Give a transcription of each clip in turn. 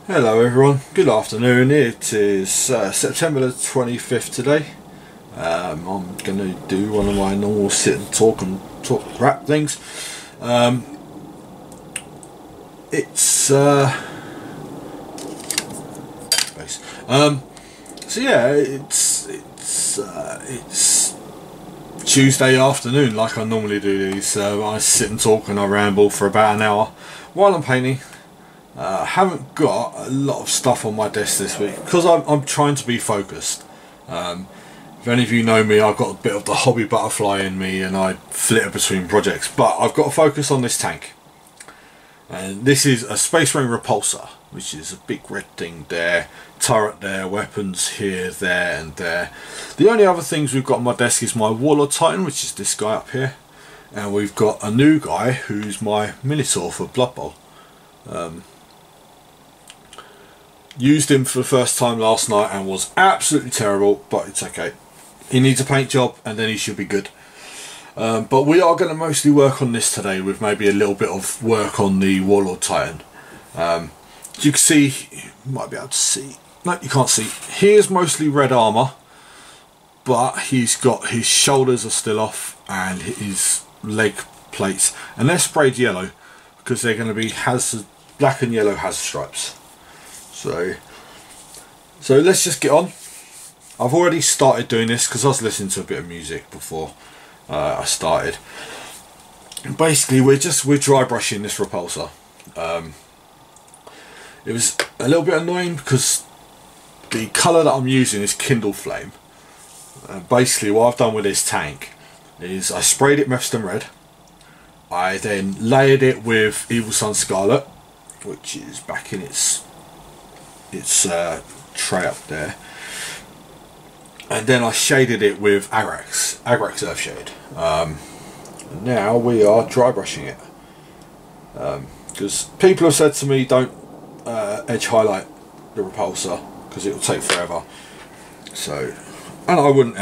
Hello everyone, good afternoon. It is September the 25th today. I'm going to do one of my normal sit and talk rap things. So yeah, it's Tuesday afternoon like I normally do these. I sit and talk and I ramble for about an hour while I'm painting. I haven't got a lot of stuff on my desk this week because I'm trying to be focused. If any of you know me, I've got a bit of the hobby butterfly in me and I flitter between projects, but I've got to focus on this tank. And this is a Space Marine Repulser, which is a big red thing there, turret there, weapons here, there and there. The only other things we've got on my desk is my Warlord Titan, which is this guy up here, and we've got a new guy who's my Minotaur for Blood Bowl. Used him for the first time last night and was absolutely terrible, but it's okay. He needs a paint job and then he should be good. But we are going to mostly work on this today with maybe a little bit of work on the Warlord Titan. As you can see, you might be able to see, no you can't see, here's mostly red armour, but he's got his shoulders are still off and his leg plates, and they're sprayed yellow because they're going to be black and yellow hazard stripes. So let's just get on. I've already started doing this because I was listening to a bit of music before I started. And basically we're dry brushing this repulsor. It was a little bit annoying because the colour that I'm using is Kindle Flame. Basically what I've done with this tank is I sprayed it Mephiston Red. I then layered it with Evil Sun Scarlet, which is back in its tray up there, and then I shaded it with Agrax Earthshade. Now we are dry brushing it because people have said to me don't edge highlight the repulsor because it will take forever. So, and I wouldn't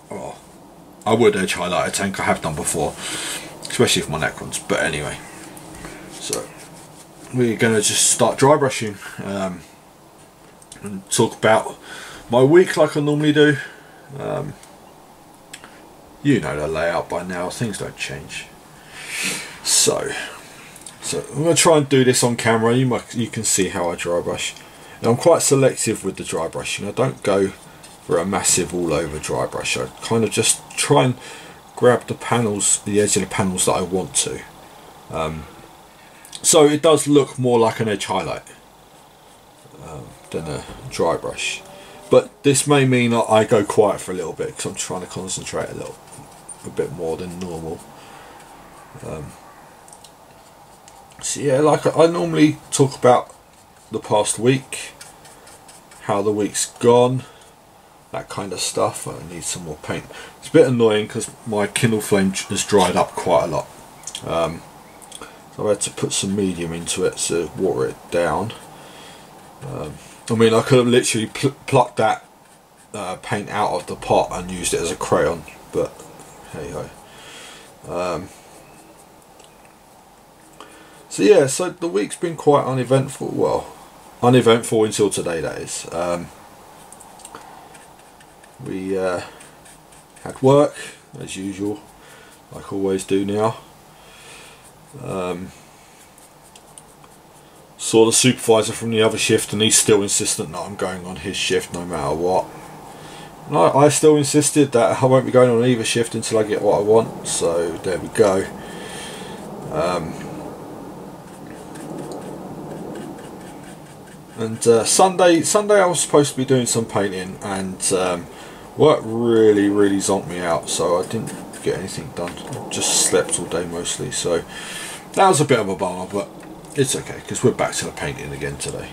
well, I would edge highlight a tank, I have done before, especially for my Necrons, but anyway, so we're going to just start dry brushing and talk about my week like I normally do. You know the layout by now, things don't change. So I'm going to try and do this on camera. You can see how I dry brush. And I'm quite selective with the dry brushing. I don't go for a massive all over dry brush. I kind of just try and grab the edge of the panels that I want to. So it does look more like an edge highlight than a dry brush, but this may mean I go quiet for a little bit because I'm trying to concentrate a bit more than normal. So yeah, like I normally talk about the past week, how the week's gone, that kind of stuff. I need some more paint. It's a bit annoying because my Kindle Flame has dried up quite a lot, so I had to put some medium into it to water it down. I mean, I could have literally plucked that paint out of the pot and used it as a crayon, but hey ho. So yeah, so the week's been quite uneventful. Well, uneventful until today, that is. We had work as usual, like I always do now. Saw the supervisor from the other shift and he's still insistent that I'm going on his shift no matter what. And I still insisted that I won't be going on either shift until I get what I want, so there we go. And Sunday I was supposed to be doing some painting, and work really zonked me out, so I didn't get anything done. I just slept all day mostly, so that was a bit of a bummer, but it's okay because we're back to the painting again today.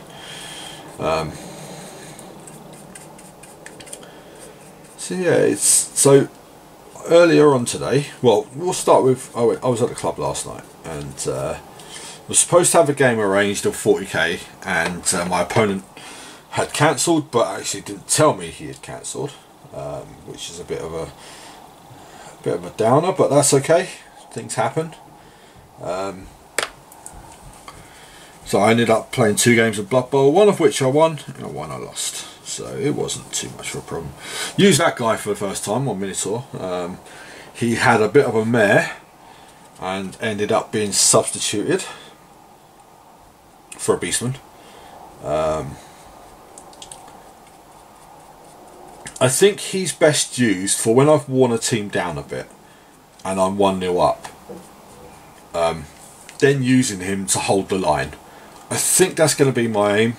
So yeah, so earlier on today, well, we'll start with, I was at the club last night and was supposed to have a game arranged of 40k, and my opponent had cancelled, but actually didn't tell me he had cancelled, which is a bit of a downer, but that's okay, things happen. So I ended up playing 2 games of Blood Bowl, one of which I won and one I lost. So it wasn't too much of a problem. Used that guy for the first time on Minotaur. He had a bit of a mare and ended up being substituted for a Beastman. I think he's best used for when I've worn a team down a bit and I'm 1-0 up. Then using him to hold the line. I think that's going to be my aim.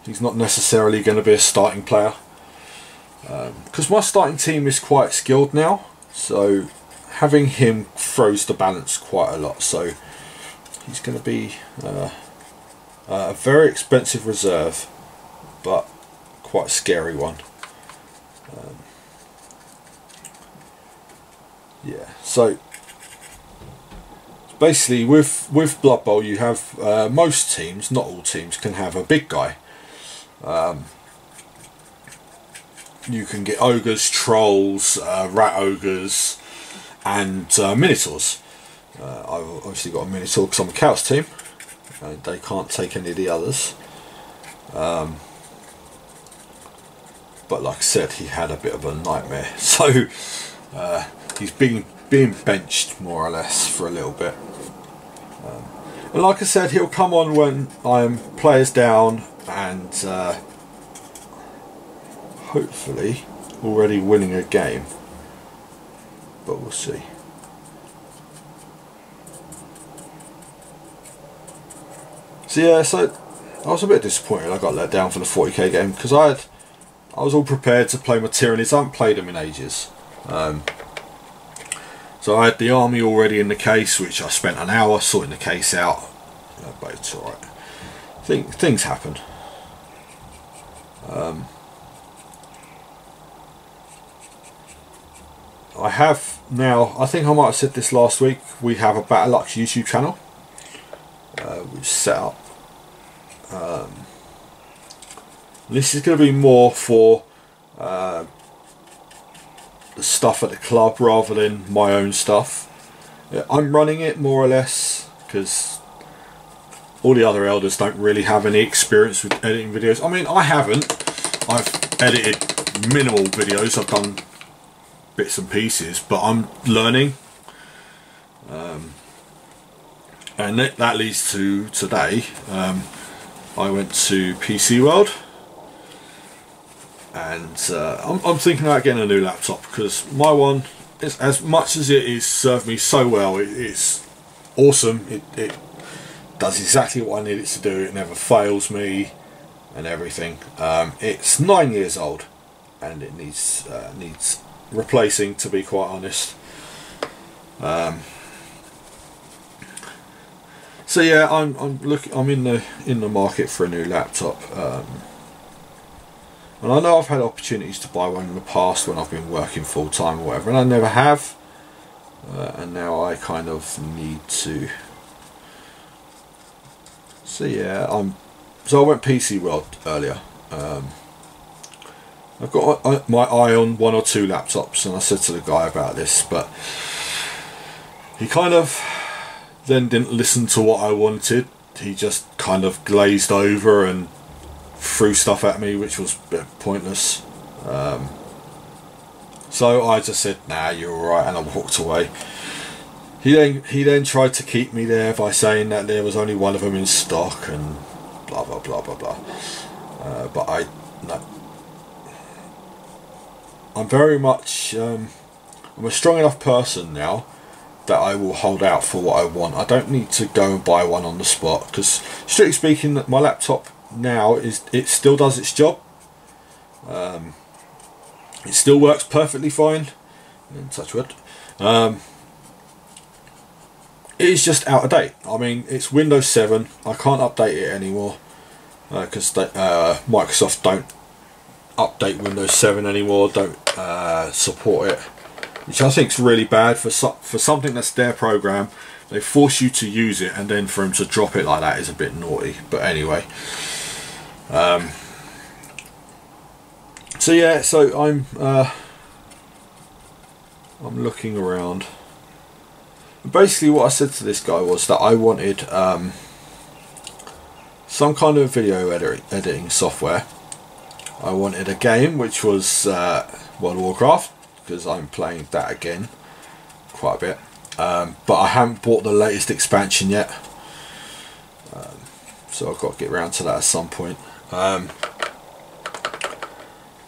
He's not necessarily going to be a starting player. Because my starting team is quite skilled now. So having him throws the balance quite a lot. So he's going to be a very expensive reserve, but quite a scary one. Yeah, so basically with Blood Bowl you have most teams, not all teams, can have a big guy. You can get ogres, trolls, rat ogres and minotaurs. I've obviously got a minotaur because I'm a Chaos team. They can't take any of the others. But like I said, he had a bit of a nightmare. So he's being benched more or less for a little bit. And like I said, he'll come on when I'm players down and hopefully already winning a game. But we'll see. So yeah, so I was a bit disappointed I got let down for the 40k game because I was all prepared to play my Tyrannies. I haven't played them in ages. So I had the army already in the case, which I spent an hour sorting the case out. But it's alright. Things happen. I have now, I think I might have said this last week, we have a BattleUX YouTube channel. We've set up. This is going to be more for the stuff at the club rather than my own stuff. I'm running it more or less because all the other elders don't really have any experience with editing videos. I mean, I haven't. I've edited minimal videos. I've done bits and pieces, but I'm learning. And that leads to today. I went to PC World. And I'm thinking about getting a new laptop because my one, is, as much as it is served me so well, it's awesome. It does exactly what I need it to do. It never fails me and everything. It's 9 years old and it needs replacing, to be quite honest. So yeah, I'm in the market for a new laptop. And I know I've had opportunities to buy one in the past when I've been working full time or whatever, and I never have. And now I kind of need to. So yeah, so I went PC World earlier. I've got my eye on 1 or 2 laptops, and I said to the guy about this, but he kind of then didn't listen to what I wanted. He just kind of glazed over and threw stuff at me, which was a bit pointless. So I just said, nah, you're alright, and I walked away. He then tried to keep me there by saying that there was only one of them in stock and blah blah blah blah blah. But I'm very much I'm a strong enough person now that I will hold out for what I want. I don't need to go and buy one on the spot because, strictly speaking, my laptop now it still does its job. It still works perfectly fine, in touch wood. It is just out of date. I mean, it's Windows 7. I can't update it anymore because Microsoft don't update Windows 7 anymore, don't support it, which I think is really bad for something that's their program. They force you to use it, and then for them to drop it like that is a bit naughty. But anyway, so yeah, so I'm looking around. Basically what I said to this guy was that I wanted some kind of video editing software. I wanted a game which was World of Warcraft, because I'm playing that again quite a bit, but I haven't bought the latest expansion yet, so I've got to get around to that at some point.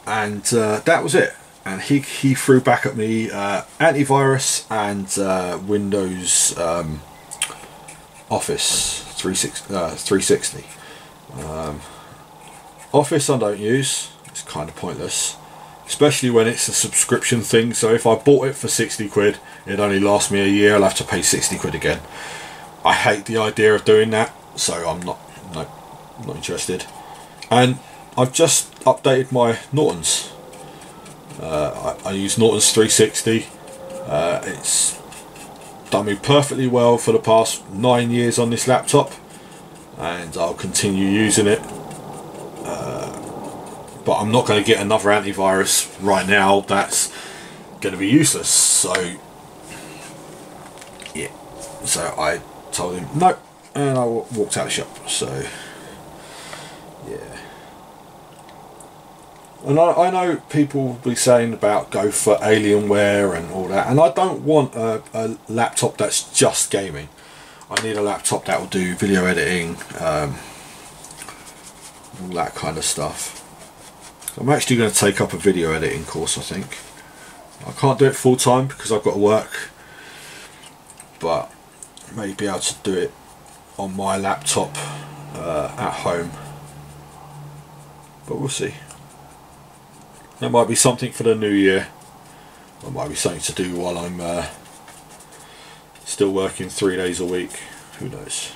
And that was it. And he threw back at me antivirus and Windows Office 360. Office I don't use, it's kind of pointless, especially when it's a subscription thing. So if I bought it for 60 quid, it only lasts me a year, I'll have to pay 60 quid again. I hate the idea of doing that, so I'm not interested. And I've just updated my Nortons. I use Nortons 360. It's done me perfectly well for the past 9 years on this laptop, and I'll continue using it. But I'm not going to get another antivirus right now. That's going to be useless. So yeah, so I told him no, and I walked out of the shop. So yeah. And I know people will be saying about go for Alienware and all that, and I don't want a laptop that's just gaming. I need a laptop that will do video editing, all that kind of stuff. I'm actually going to take up a video editing course, I think. I can't do it full time because I've got to work, but I may be able to do it on my laptop at home, but we'll see. That might be something for the new year. That might be something to do while I'm still working 3 days a week. Who knows?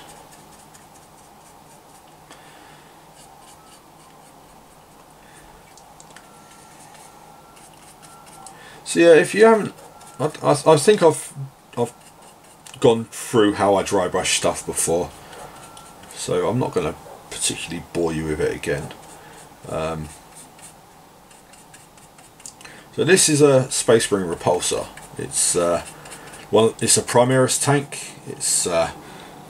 So yeah, if you haven't, I think I've gone through how I dry brush stuff before, so I'm not going to particularly bore you with it again. So this is a Space Marine Repulser. It's it's a Primaris tank. It's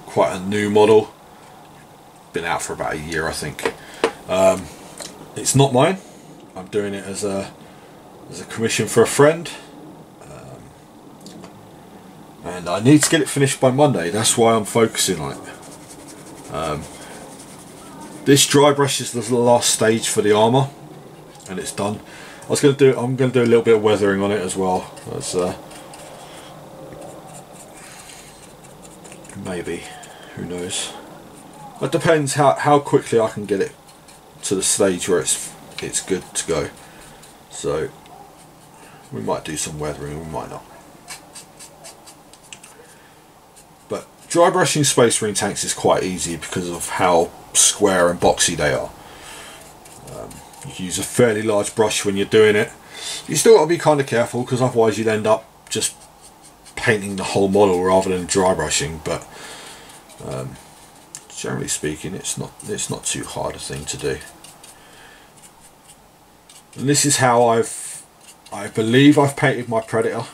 quite a new model. Been out for about a year, I think. It's not mine. I'm doing it as a commission for a friend, and I need to get it finished by Monday. That's why I'm focusing on it. This dry brush is the last stage for the armour, and it's done. I'm going to do a little bit of weathering on it as well. That's maybe, who knows. It depends how quickly I can get it to the stage where it's good to go. So we might do some weathering, we might not. But dry brushing Space Marine tanks is quite easy because of how square and boxy they are. You use a fairly large brush when you're doing it. You still got to be kind of careful, because otherwise you'd end up just painting the whole model rather than dry brushing. But generally speaking, it's not too hard a thing to do. And this is how I believe I've painted my Predator.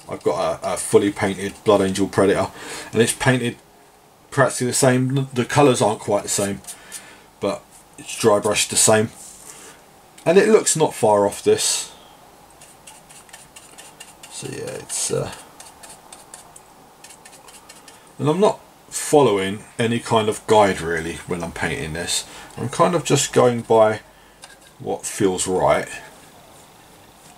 I've got a fully painted Blood Angel Predator, and it's painted practically the same. The colours aren't quite the same, but it's dry brushed the same, and it looks not far off this. So yeah, it's and I'm not following any kind of guide really when I'm painting this. I'm kind of just going by what feels right,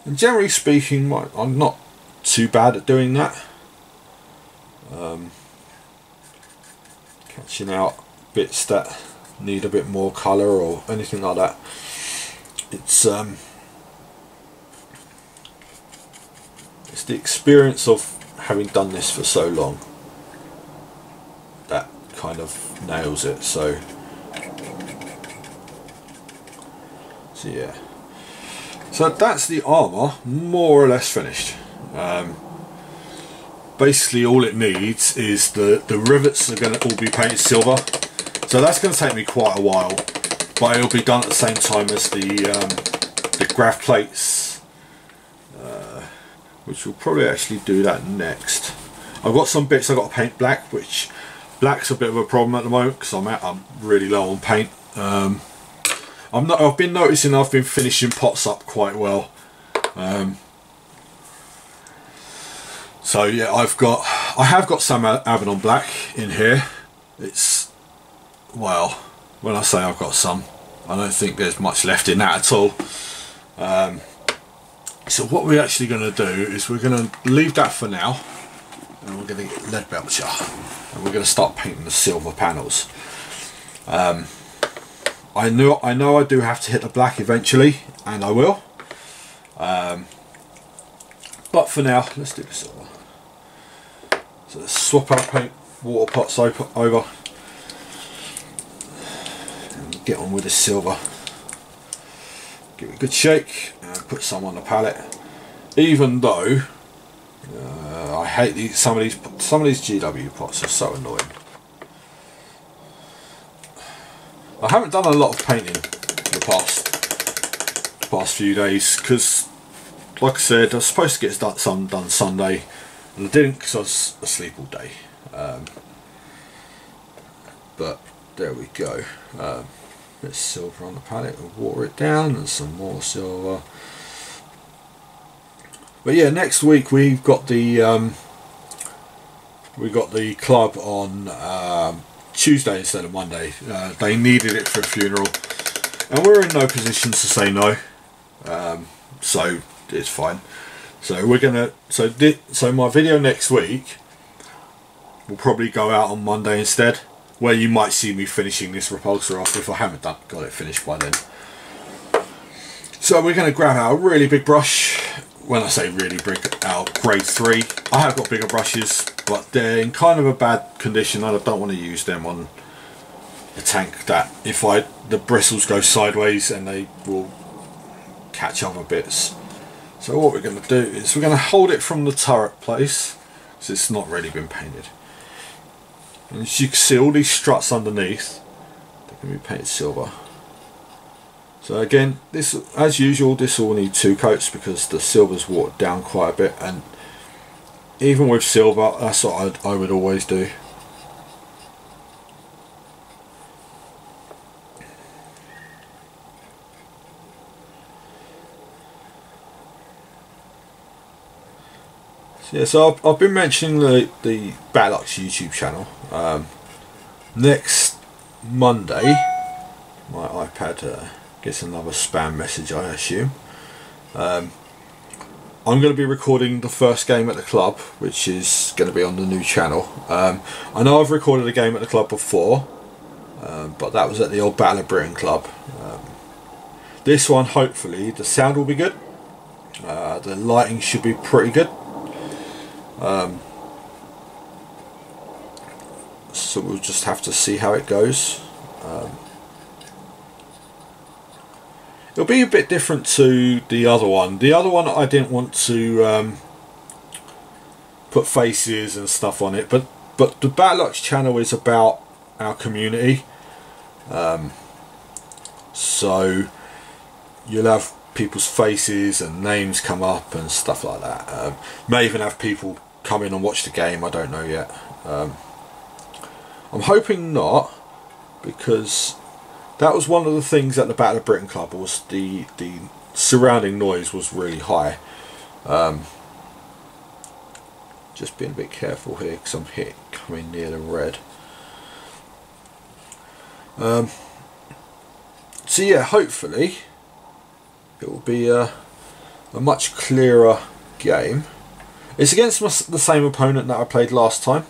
and generally speaking I'm not too bad at doing that. Catching out bits that need a bit more colour or anything like that. It's the experience of having done this for so long that kind of nails it. So yeah, so that's the armour more or less finished. Basically all it needs is the rivets are going to all be painted silver, so that's going to take me quite a while, but it'll be done at the same time as the graph plates, which will probably actually do that next. I've got some bits I've got to paint black, which black's a bit of a problem at the moment because I'm really low on paint. I've been noticing I've been finishing pots up quite well. So yeah, I have got some Abaddon black in here. It's, well, when I say I've got some, I don't think there's much left in that at all. So what we're actually going to do is we're going to leave that for now, and we're going to get lead belcher, and we're going to start painting the silver panels. I know I do have to hit the black eventually, and I will. But for now, let's do the silver. So let's swap our paint water pots over and get on with the silver. Give it a good shake and put some on the palette. Even though I hate some of these GW pots are so annoying. I haven't done a lot of painting the past few days because, like I said, I was supposed to get some done Sunday, and I didn't because I was asleep all day. But there we go. Bit of silver on the palette, we'll water it down, and some more silver. But yeah, next week we've got the club on Tuesday instead of Monday. They needed it for a funeral, and we're in no position to say no, so it's fine. So we're gonna so my video next week will probably go out on Monday instead, where you might see me finishing this repulsor off if I haven't got it finished by then. So we're going to grab our really big brush. When I say really big, our grade 3. I have got bigger brushes, but they're in kind of a bad condition. I don't want to use them on a tank that if the bristles go sideways and they will catch other bits. So what we're going to do is we're going to hold it from the turret place, because it's not really been painted. And as you can see, all these struts underneath, they can be painted silver. So again, this, as usual, this will need 2 coats because the silver's watered down quite a bit, and even with silver, that's what I would always do. Yeah, so I've been mentioning the BattleUX YouTube channel. Next Monday, my iPad gets another spam message, I assume. I'm going to be recording the first game at the club, which is going to be on the new channel. I know I've recorded a game at the club before, but that was at the old Battle of Britain club. This one, hopefully, the sound will be good. The lighting should be pretty good. So we'll just have to see how it goes. It'll be a bit different to the other one. The other one I didn't want to put faces and stuff on it, but the BattleUX channel is about our community. So you'll have people's faces and names come up and stuff like that. May even have people come in and watch the game, I don't know yet. I'm hoping not, because that was one of the things at the Battle of Britain club, was the surrounding noise was really high. Just being a bit careful here because I'm coming near the red. So yeah, hopefully it will be a much clearer game. It's against the same opponent that I played last time.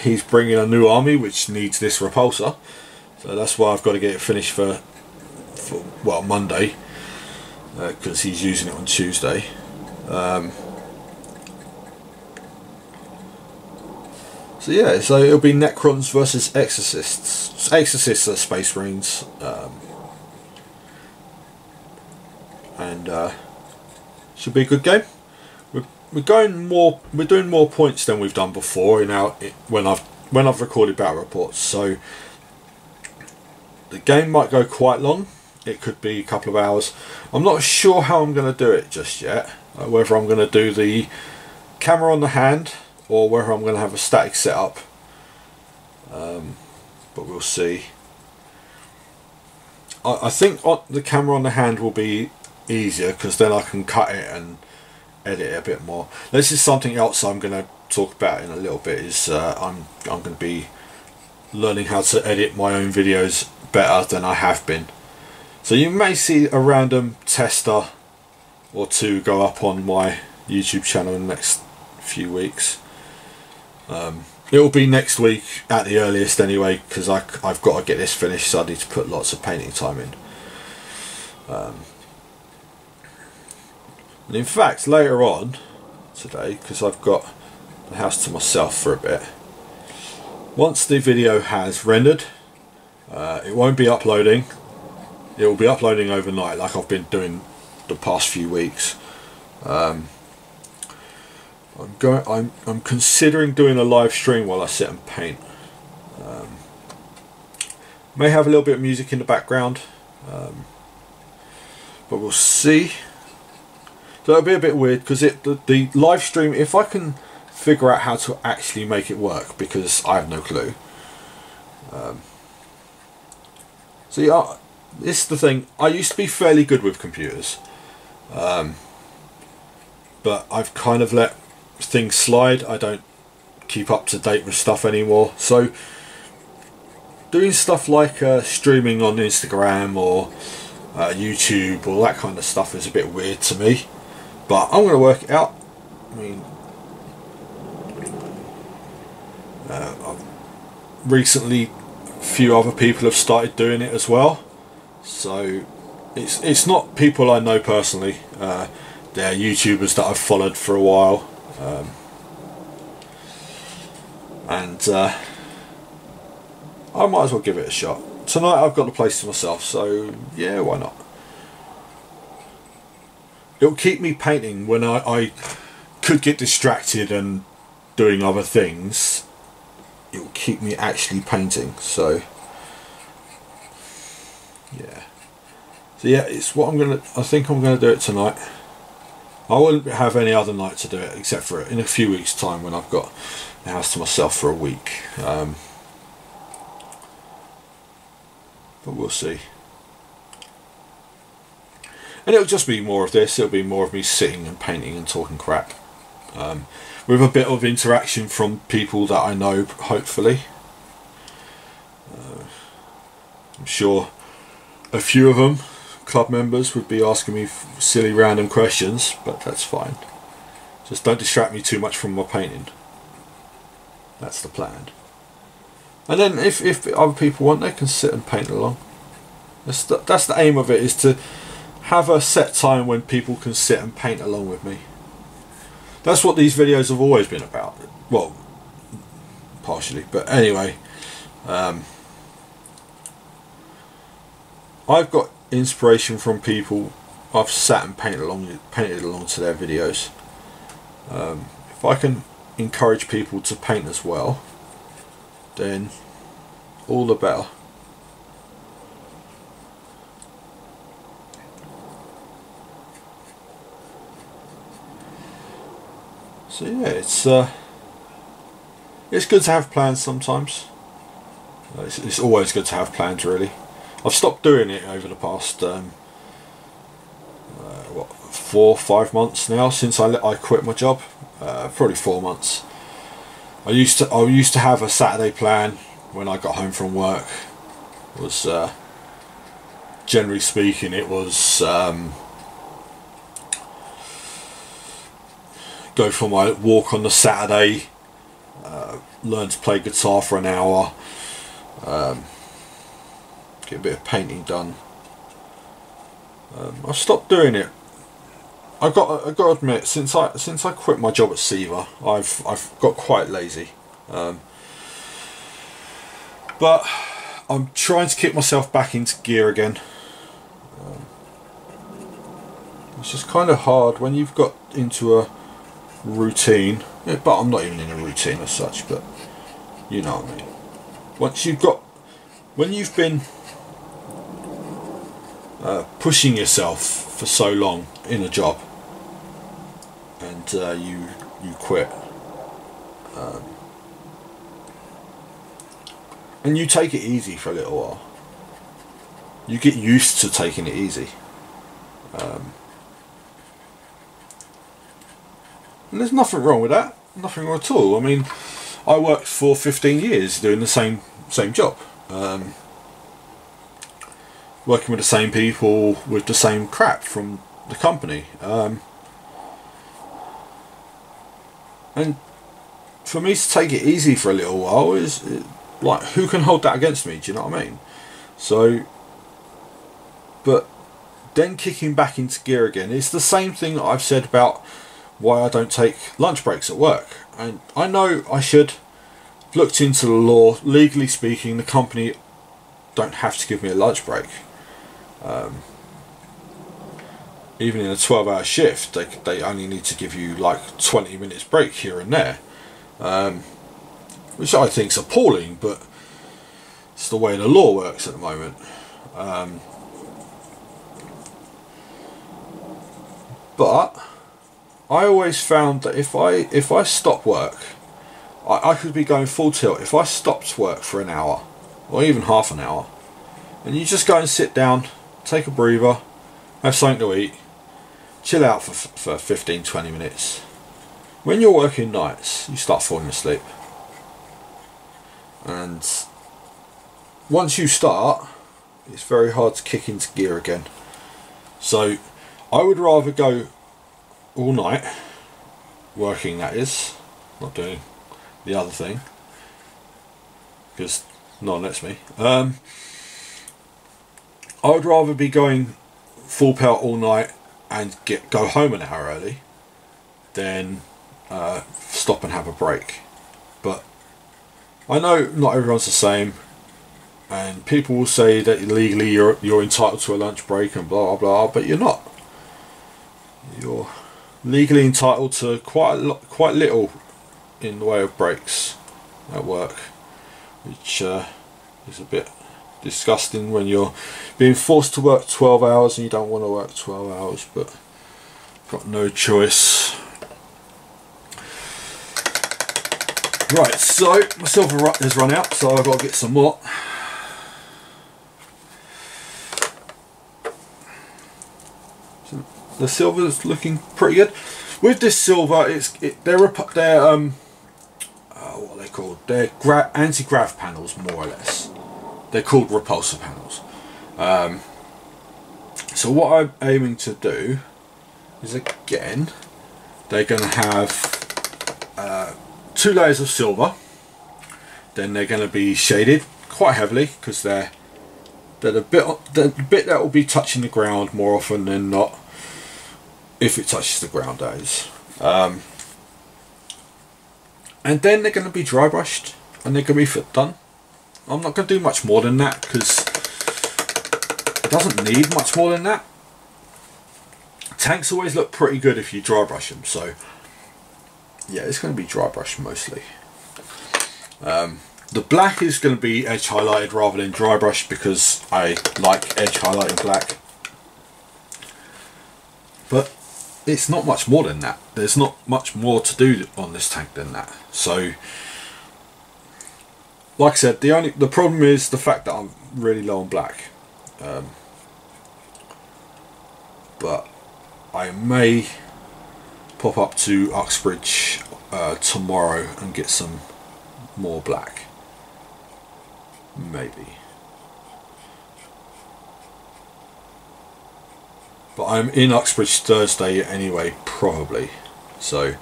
He's bringing a new army which needs this repulsor, so that's why I've got to get it finished for well, Monday, because he's using it on Tuesday. So yeah, so it'll be Necrons versus Exorcists. Exorcists are Space Marines, and should be a good game. We're doing more points than we've done before when I've recorded battle reports. So the game might go quite long. It could be a couple of hours. I'm not sure how I'm going to do it just yet. Whether I'm going to do the camera on the hand or whether I'm going to have a static setup, but we'll see. I think the camera on the hand will be easier because then I can cut it and edit it a bit more. This is something else I'm going to talk about in a little bit, is I'm going to be learning how to edit my own videos better than I have been. So you may see a random tester or two go up on my YouTube channel in the next few weeks. It will be next week at the earliest anyway, because I've got to get this finished, so I need to put lots of painting time in. And in fact, later on today, because I've got the house to myself for a bit, once the video has rendered, it won't be uploading. It will be uploading overnight like I've been doing the past few weeks. I'm considering doing a live stream while I sit and paint. May have a little bit of music in the background, but we'll see. So it'll be a bit weird because the live stream, if I can figure out how to actually make it work, because I have no clue. So yeah, this is the thing. I used to be fairly good with computers, but I've kind of let things slide. I don't keep up to date with stuff anymore. So doing stuff like streaming on Instagram or YouTube or that kind of stuff is a bit weird to me. But I'm going to work it out. I mean, recently a few other people have started doing it as well. So it's not people I know personally. They're YouTubers that I've followed for a while. And I might as well give it a shot. Tonight I've got the place to myself, so yeah, why not? It'll keep me painting when I could get distracted and doing other things. It'll keep me actually painting, so yeah. So yeah, it's what I think I'm gonna do it tonight. I wouldn't have any other night to do it except for in a few weeks' time when I've got the house to myself for a week. But we'll see. And it'll just be more of this. It'll be more of me sitting and painting and talking crap, with a bit of interaction from people that I know, hopefully. I'm sure a few of them, club members, would be asking me silly random questions, but that's fine. Just don't distract me too much from my painting. That's the plan. And then if other people want, they can sit and paint along. That's the aim of it, is to have a set time when people can sit and paint along with me. That's what these videos have always been about. Well, partially, but anyway, I've got inspiration from people I've sat and painted along to their videos. If I can encourage people to paint as well, then all the better. So yeah, it's good to have plans sometimes. It's always good to have plans, really. I've stopped doing it over the past what, 4 or 5 months now since I quit my job. Probably 4 months. I used to have a Saturday plan when I got home from work. It was generally speaking, it was go for my walk on the Saturday, learn to play guitar for an hour, get a bit of painting done. I've stopped doing it. I've got to admit, since I quit my job at Seaver, I've got quite lazy. But I'm trying to kick myself back into gear again. It's just kind of hard when you've got into a routine. Yeah, but I'm not even in a routine as such, but you know what I mean. When you've been pushing yourself for so long in a job, and you quit, And you take it easy for a little while. You get used to taking it easy. And there's nothing wrong with that. Nothing wrong at all. I mean, I worked for 15 years doing the same job. Working with the same people with the same crap from the company. And for me to take it easy for a little while is like, who can hold that against me? Do you know what I mean? So, but then kicking back into gear again, it's the same thing that I've said about why I don't take lunch breaks at work. And I know I should. Looked into the law. Legally speaking, the company don't have to give me a lunch break. Even in a 12-hour shift, they only need to give you like 20 minutes break here and there, which I think is appalling, but it's the way the law works at the moment. But I always found that if I stop work, I could be going full tilt. If I stopped work for an hour or even half an hour, and you just go and sit down, take a breather, have something to eat, chill out for 15-20 minutes. When you're working nights, you start falling asleep, and once you start, it's very hard to kick into gear again. So I would rather go all night working, that is, not doing the other thing, because no one lets me. I would rather be going full pelt all night and go home an hour early than stop and have a break. But I know not everyone's the same, and people will say that legally you're entitled to a lunch break and blah blah, but you're not. You're legally entitled to quite little in the way of breaks at work, which is a bit disgusting when you're being forced to work 12 hours and you don't want to work 12 hours, but got no choice. Right, so my silver has run out, so I've got to get some more. So the silver's looking pretty good. With this silver, they're what are they called? They're anti-grav panels, more or less. They're called repulsor panels. So what I'm aiming to do is, again, they're going to have 2 layers of silver. Then they're going to be shaded quite heavily, because they're the bit that will be touching the ground more often than not, if it touches the ground, that is. And then they're going to be dry brushed and they're going to be done. I'm not going to do much more than that, because it doesn't need much more than that. Tanks always look pretty good if you dry brush them, so yeah, it's going to be dry brushed mostly. The black is going to be edge highlighted rather than dry brushed, because I like edge highlighting black. But it's not much more than that. There's not much more to do on this tank than that. So, like I said, the problem is the fact that I'm really low on black. But I may pop up to Uxbridge tomorrow and get some more black. Maybe. But I'm in Uxbridge Thursday anyway, probably. So,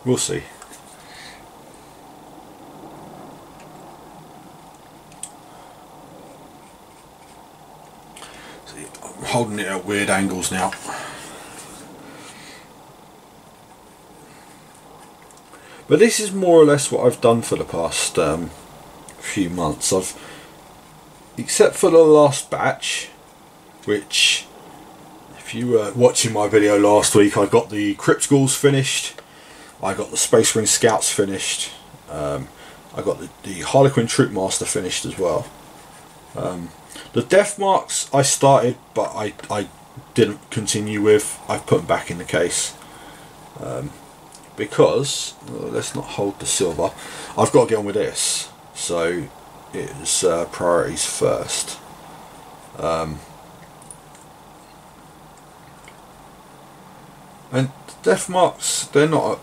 we'll see. See, I'm holding it at weird angles now. But this is more or less what I've done for the past few months. Except for the last batch, which, if you were watching my video last week, I got the Crypt Ghouls finished, I got the Space Marine Scouts finished, I got the Harlequin Troopmaster finished as well. The Death Marks I started, but I didn't continue with. I've put them back in the case. because let's not hold the silver. I've got to get on with this, so it's priorities first. And death marks, they're not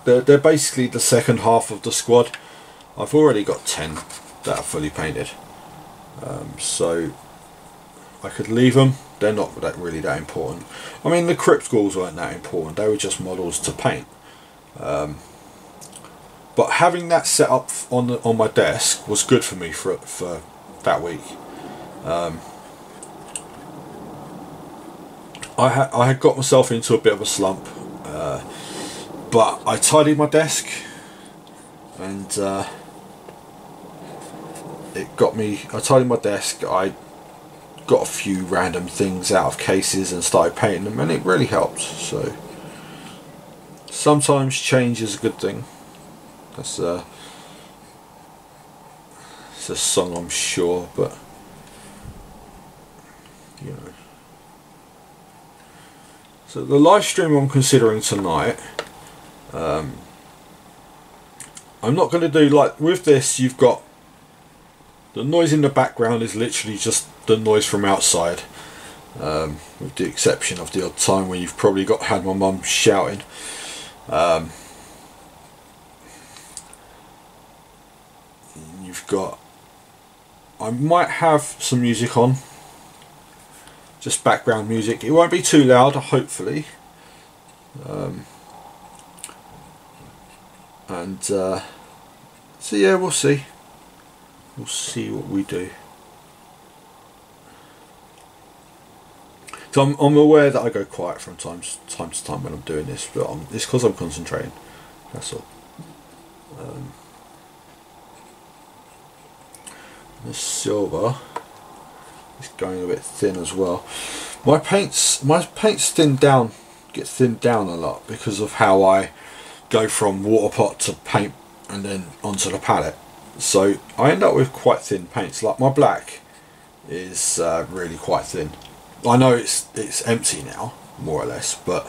they're basically the second half of the squad. I've already got 10 that are fully painted, so I could leave them. They're not really that important. I mean, the crypt ghouls weren't that important, they were just models to paint. But having that set up on my desk was good for me for that week. I had got myself into a bit of a slump, but I tidied my desk, and it got me. I tidied my desk. I got a few random things out of cases and started painting them, and it really helped. So sometimes change is a good thing. That's it's a song, I'm sure, but you know. So the live stream I'm considering tonight, I'm not going to do, like with this, you've got the noise in the background is literally just the noise from outside, with the exception of the odd time when you've probably had my mum shouting. You've got, I might have some music on, just background music. It won't be too loud, hopefully. So yeah, we'll see. We'll see what we do. So I'm aware that I go quiet from time to time when I'm doing this, but it's because I'm concentrating. That's all. The silver is going a bit thin as well. My paints get thinned down a lot because of how I go from water pot to paint and then onto the palette. So I end up with quite thin paints. Like my black is really quite thin. I know it's empty now, more or less, but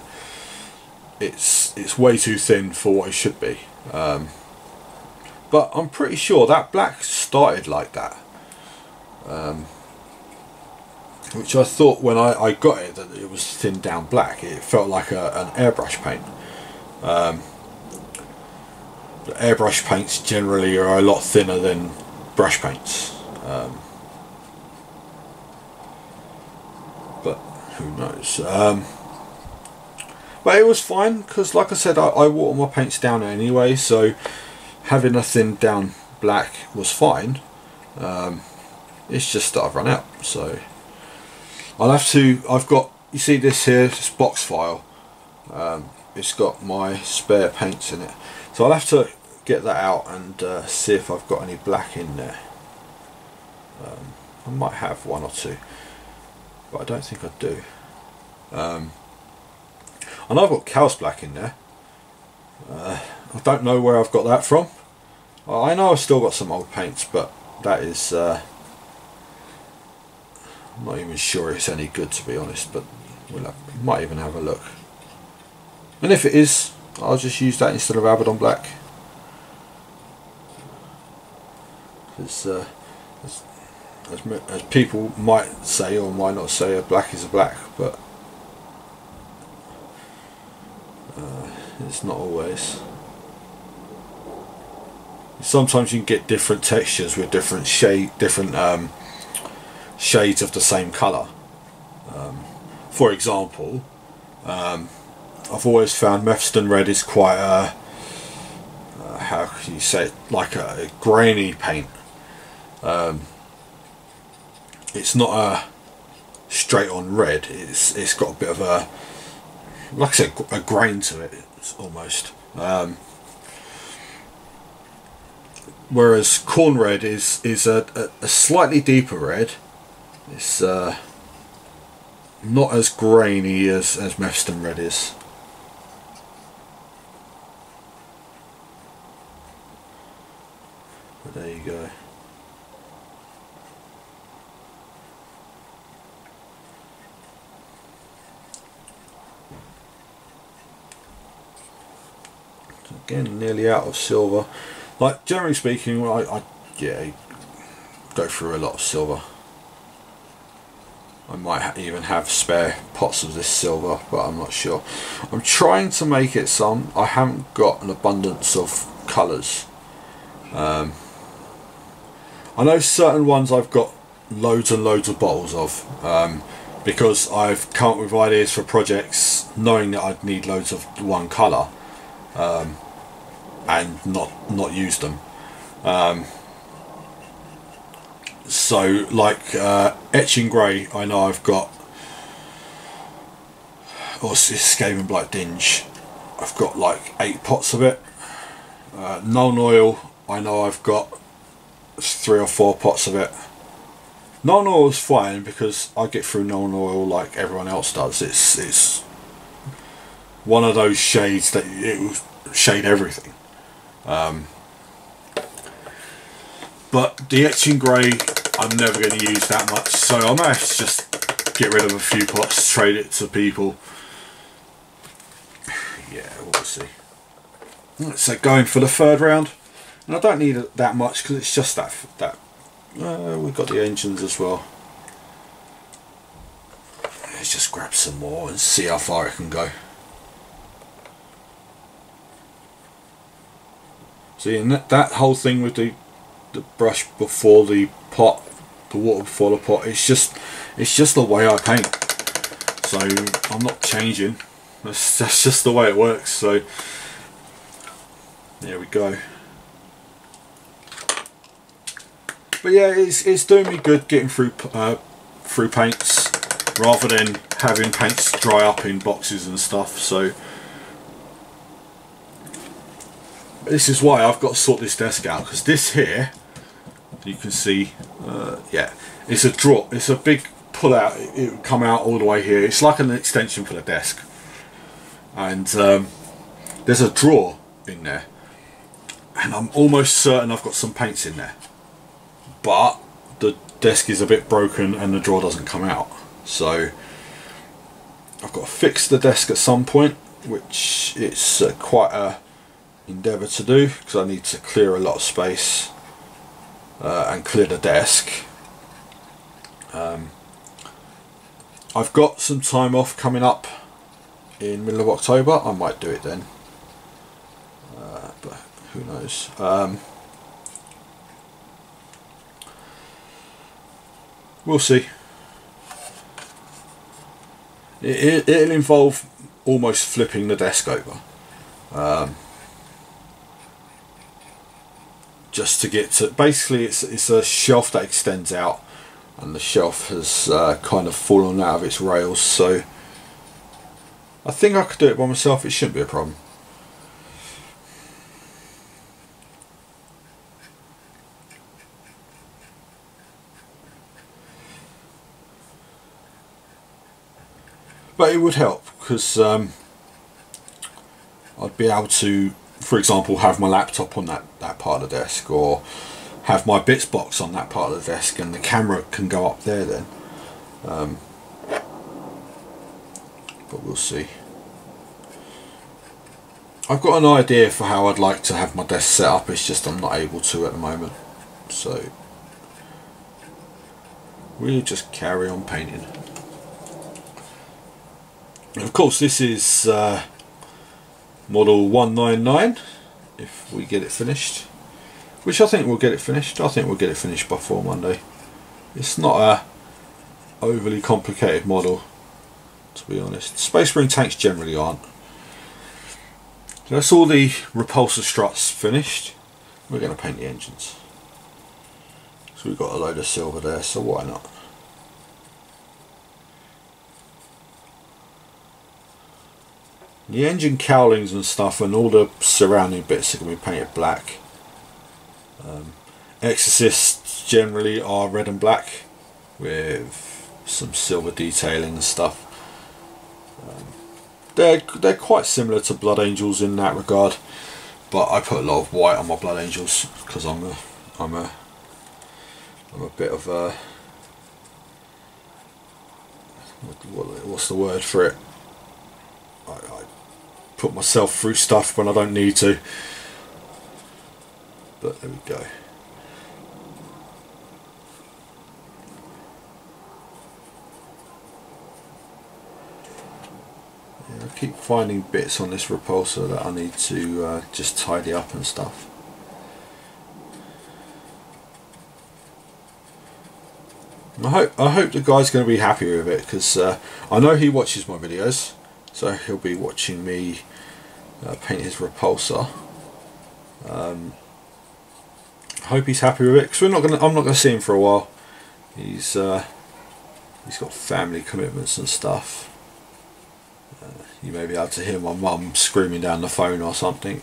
it's way too thin for what it should be. But I'm pretty sure that black started like that, which I thought when I got it that it was thinned down black. It felt like an airbrush paint. The airbrush paints generally are a lot thinner than brush paints, but who knows. But it was fine because, like I said, I water my paints down anyway, so having a thinned down black was fine. It's just that I've run out, so I'll have to. I've got, you see this here, this box file. It's got my spare paints in it, so I'll have to get that out and see if I've got any black in there. I might have one or two, but I don't think I do. And I've got Chaos Black in there. I don't know where I've got that from. I know I've still got some old paints, but that is I'm not even sure it's any good, to be honest, but we might even have a look. And if it is, I'll just use that instead of Abaddon Black. As people might say or might not say, a black is a black, but it's not always. Sometimes you can get different textures with different shades of the same colour. For example, I've always found Mephiston Red is quite a how can you say it, like a grainy paint. It's not a straight on red. It's got a bit of a, like I said, a grain to it. It's almost. Whereas Corn Red is a slightly deeper red. It's not as grainy as Mephiston Red is. But there you go. again, nearly out of silver. Like, generally speaking, I yeah, go through a lot of silver. I might even have spare pots of this silver, but I'm not sure. I'm trying to make it some. I haven't got an abundance of colours. I know certain ones I've got loads and loads of bottles of, because I've come up with ideas for projects knowing that I'd need loads of one colour, and not use them. So like etching grey, I know I've got, or Skaven Black Dinge, I've got like 8 pots of it. Nuln Oil, I know I've got 3 or 4 pots of it. Nuln Oil is fine because I get through Nuln Oil like everyone else does. It's one of those shades that it will shade everything. But the etching grey, I'm never going to use that much, so I might have to just get rid of a few pots, trade it to people. Yeah, we'll see. So going for the 3rd round, and I don't need that much because it's just that. We've got the engines as well. Let's just grab some more and see how far it can go. See, and that whole thing with the brush before the pot, the water before the pot, it's just the way I paint. So I'm not changing. That's just the way it works. So there we go. But yeah, it's doing me good getting through paints rather than having paints dry up in boxes and stuff. So this is why I've got to sort this desk out, because this here, you can see, yeah, it's a drawer. It's a big pull out. It would come out all the way here. It's like an extension for the desk, and there's a drawer in there, and I'm almost certain I've got some paints in there, but the desk is a bit broken and the drawer doesn't come out. So I've got to fix the desk at some point, which it's quite a endeavour to do, because I need to clear a lot of space and clear the desk. I've got some time off coming up in middle of October. I might do it then, but who knows. We'll see. It'll involve almost flipping the desk over, just to get to, basically it's a shelf that extends out, and the shelf has kind of fallen out of its rails, so I think I could do it by myself. It shouldn't be a problem. But it would help, because I'd be able to, for example, have my laptop on that part of the desk, or have my bits box on that part of the desk, and the camera can go up there then. But we'll see. I've got an idea for how I'd like to have my desk set up, it's just I'm not able to at the moment. So we'll just carry on painting. And of course this is model 199, if we get it finished, which I think we'll get it finished. I think we'll get it finished before Monday. It's not a overly complicated model, to be honest. Space Marine tanks generally aren't. So that's all the repulsor struts finished. We're going to paint the engines. So we've got a load of silver there, so why not? The engine cowlings and stuff and all the surrounding bits are going to be painted black. Exorcists generally are red and black with some silver detailing and stuff. They're quite similar to Blood Angels in that regard, but I put a lot of white on my Blood Angels because I'm a bit of a, what's the word for it? put myself through stuff when I don't need to. But there we go. Yeah, I keep finding bits on this repulsor that I need to just tidy up and stuff. I hope the guy's going to be happy with it, because I know he watches my videos, so he'll be watching me paint his repulsor. I hope he's happy with it, because I'm not going to see him for a while. He's got family commitments and stuff. You may be able to hear my mum screaming down the phone or something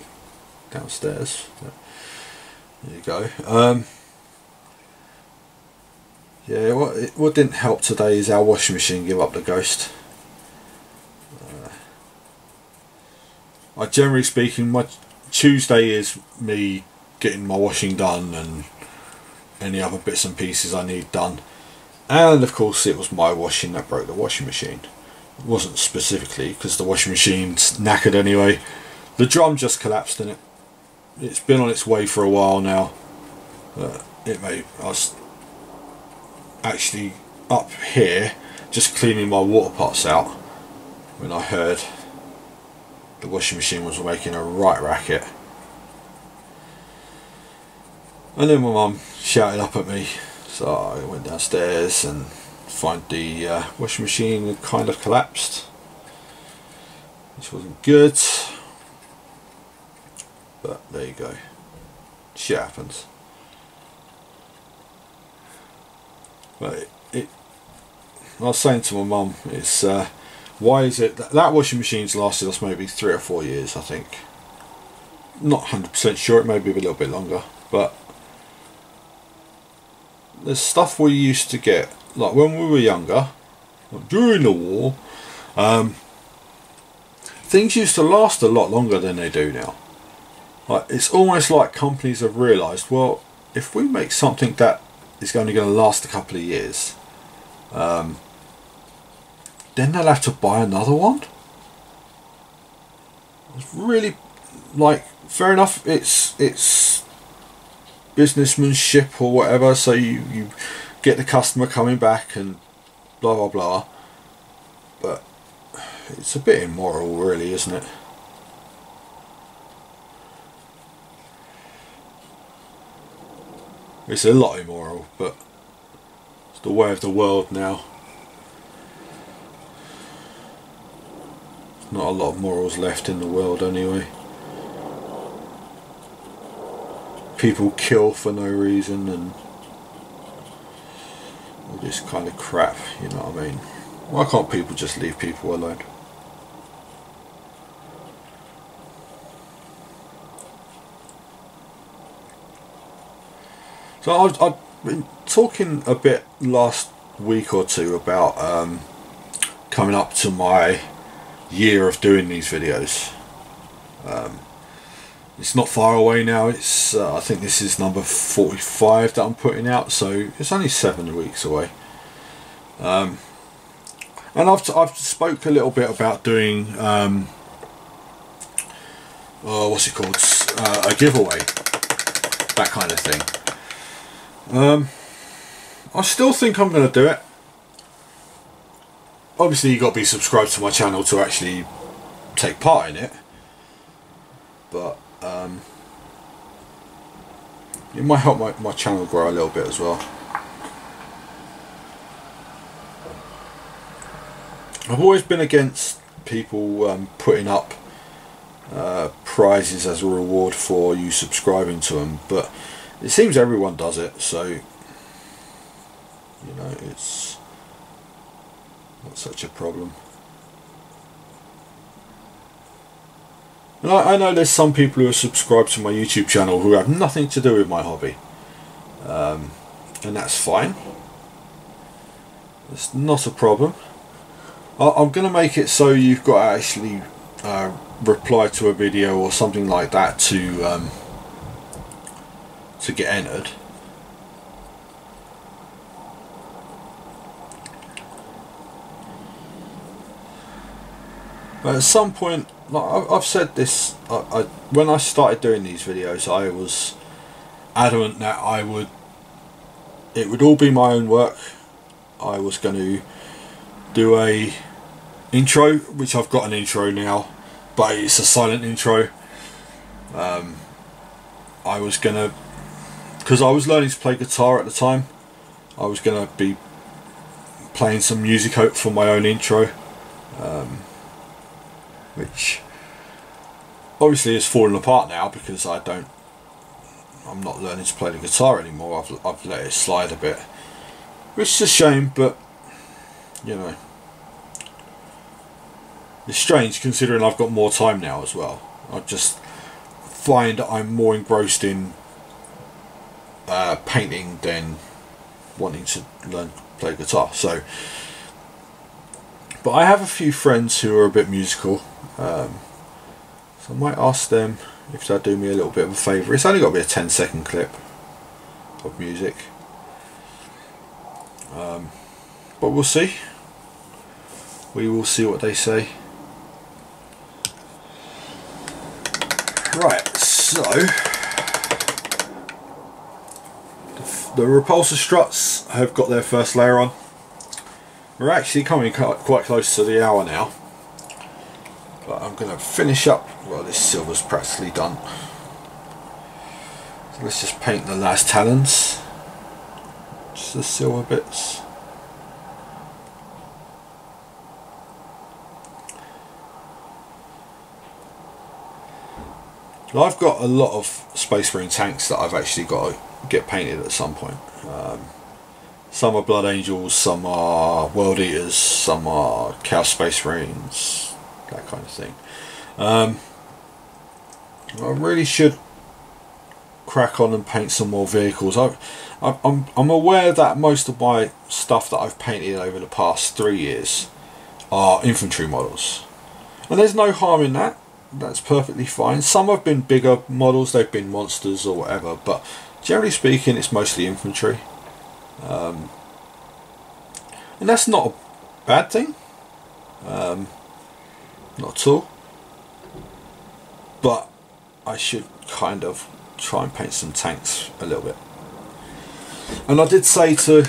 downstairs. There you go. Yeah, what didn't help today is our washing machine give up the ghost. Generally speaking, my Tuesday is me getting my washing done and any other bits and pieces I need done. And of course it was my washing that broke the washing machine. It wasn't specifically because the washing machine's knackered anyway. The drum just collapsed in it. It's been on its way for a while now. I was actually up here just cleaning my water pots out when I heard the washing machine was making a right racket, and then my mum shouted up at me, so I went downstairs and find the washing machine had kind of collapsed, which wasn't good, but there you go, shit happens. But I was saying to my mum, it's why is it that washing machine's lasted us maybe 3 or 4 years, I think. Not 100% sure, it may be a little bit longer, but there's stuff we used to get, like when we were younger, like during the war, things used to last a lot longer than they do now. Like, it's almost like companies have realised, well, if we make something that is only going to last a couple of years, then they'll have to buy another one. It's really, like, fair enough, it's businessmanship or whatever, so you get the customer coming back and blah blah blah, but it's a bit immoral really, isn't it? It's a lot immoral, but it's the way of the world now. There's not a lot of morals left in the world anyway. People kill for no reason and all this kind of crap, you know what I mean? Why can't people just leave people alone? So I've been talking a bit last week or two about coming up to my year of doing these videos. It's not far away now. It's I think this is number 45 that I'm putting out, so it's only 7 weeks away. And I've spoke a little bit about doing what's it called, a giveaway, that kind of thing. I still think I'm going to do it. Obviously you've got to be subscribed to my channel to actually take part in it, but it might help my channel grow a little bit as well. I've always been against people putting up prizes as a reward for you subscribing to them, but it seems everyone does it, so you know, it's not such a problem. And I know there's some people who are subscribed to my YouTube channel who have nothing to do with my hobby, and that's fine. It's not a problem. I'm going to make it so you've got to actually reply to a video or something like that to get entered. But at some point I've said this, when I started doing these videos, I was adamant that it would all be my own work. I was going to do a intro, which I've got an intro now, but it's a silent intro. I was going to, because I was learning to play guitar at the time, I was going to be playing some music for my own intro, which obviously has fallen apart now because I'm not learning to play the guitar anymore. I've let it slide a bit, which is a shame, but you know, it's strange considering I've got more time now as well. I just find I'm more engrossed in painting than wanting to learn to play guitar. So, but I have a few friends who are a bit musical, so I might ask them if they'll do me a little bit of a favour. It's only got to be a 10-second clip of music, but we'll see. We will see what they say. Right, so the repulsor struts have got their first layer on. We're actually coming quite close to the hour now, but I'm going to finish up. Well, this silver's practically done, so let's just paint the last talons, just the silver bits. I've got a lot of Space Marine tanks that I've actually got to get painted at some point. Some are Blood Angels, some are World Eaters, some are Chaos Space Marines, that kind of thing. I really should crack on and paint some more vehicles. I'm aware that most of my stuff that I've painted over the past 3 years are infantry models, and there's no harm in that. That's perfectly fine. Some have been bigger models, they've been monsters or whatever, but generally speaking it's mostly infantry, and that's not a bad thing, not at all, but I should kind of try and paint some tanks a little bit. And I did say to